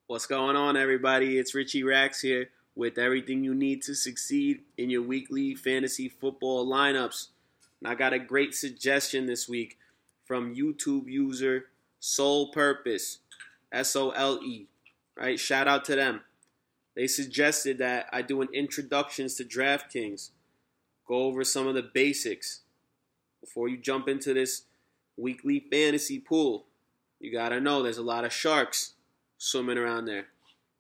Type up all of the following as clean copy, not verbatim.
What's going on, everybody? It's Richie Rax here with everything you need to succeed in your weekly fantasy football lineups. And I got a great suggestion this week from YouTube user Sole Purpose, SOLE. Right? Shout out to them. They suggested that I do an introductions to DraftKings. Go over some of the basics before you jump into this weekly fantasy pool. You got to know there's a lot of sharks swimming around there.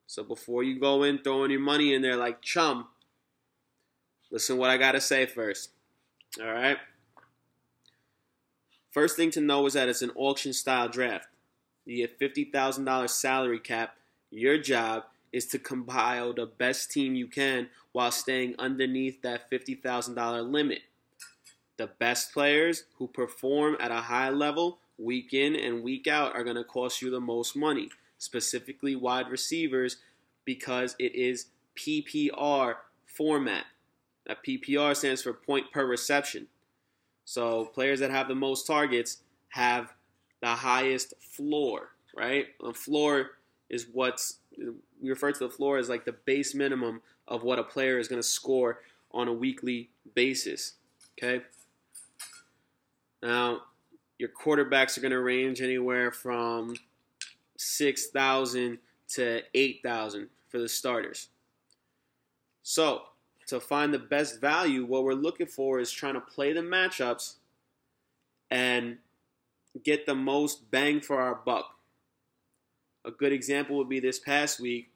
So before you go in throwing your money in there like chum, listen what I got to say first. All right? First thing to know is that it's an auction-style draft. You get $50,000 salary cap. Your job is to compile the best team you can while staying underneath that $50,000 limit. The best players who perform at a high level week in and week out are going to cost you the most money, specifically wide receivers, because it is PPR format. That PPR stands for point per reception. So players that have the most targets have the highest floor, right? The floor is we refer to the floor as like the base minimum of what a player is going to score on a weekly basis, okay? Now, your quarterbacks are going to range anywhere from 6,000 to 8,000 for the starters. So, to find the best value, what we're looking for is trying to play the matchups and get the most bang for our buck. A good example would be this past week.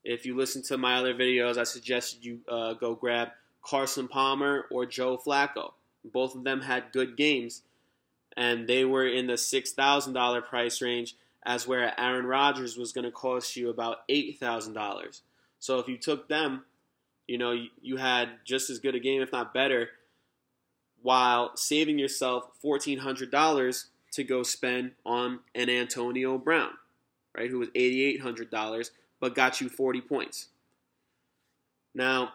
If you listen to my other videos, I suggested you go grab Carson Palmer or Joe Flacco. Both of them had good games, and they were in the $6,000 price range, as where Aaron Rodgers was going to cost you about $8,000. So if you took them, you had just as good a game, if not better, while saving yourself $1,400 to go spend on an Antonio Brown, right, who was $8,800, but got you 40 points. Now,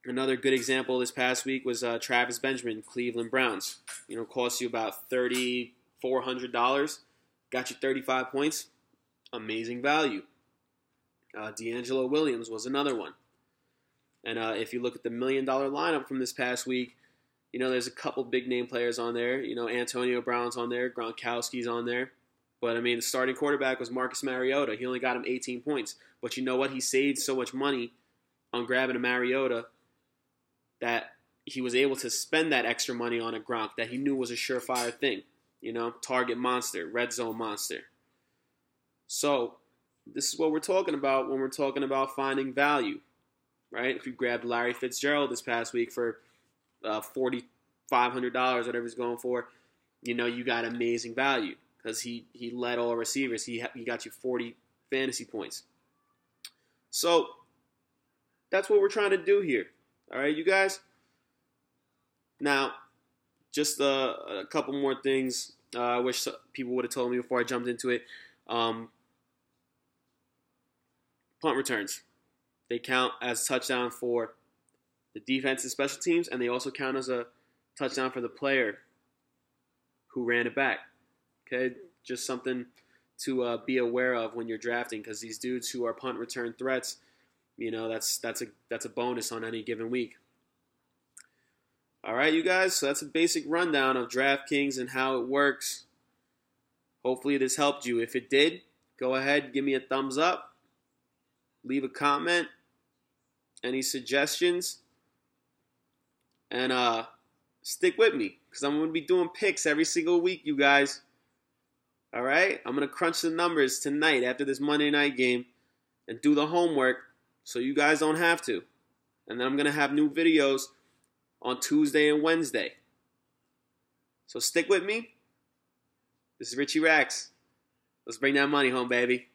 another good example this past week was Travis Benjamin, Cleveland Browns. Cost you about $3,400, got you 35 points. Amazing value. D'Angelo Williams was another one. And if you look at the $1 million lineup from this past week, there's a couple big name players on there. Antonio Brown's on there, Gronkowski's on there. But, the starting quarterback was Marcus Mariota. He only got him 18 points. But you know what? He saved so much money on grabbing a Mariota that he was able to spend that extra money on a Gronk that he knew was a surefire thing. Target monster, red zone monster. So, this is what we're talking about when we're talking about finding value, right? If you grabbed Larry Fitzgerald this past week for $4,500, whatever he's going for, you got amazing value because he led all receivers. He got you 40 fantasy points. So, that's what we're trying to do here. All right, you guys? Now, just a couple more things I wish people would have told me before I jumped into it. Punt returns. They count as touchdown for the defense and special teams, and they also count as a touchdown for the player who ran it back. Okay? Just something to be aware of when you're drafting, because these dudes who are punt return threats, that's a bonus on any given week. All right, you guys, so that's a basic rundown of DraftKings and how it works. Hopefully this helped you. If it did, go ahead, give me a thumbs up, leave a comment, any suggestions, and stick with me because I'm going to be doing picks every single week, you guys. All right, I'm going to crunch the numbers tonight after this Monday night game and do the homework so you guys don't have to. And then I'm going to have new videos on Tuesday and Wednesday. So stick with me. This is Richie Rax. Let's bring that money home, baby.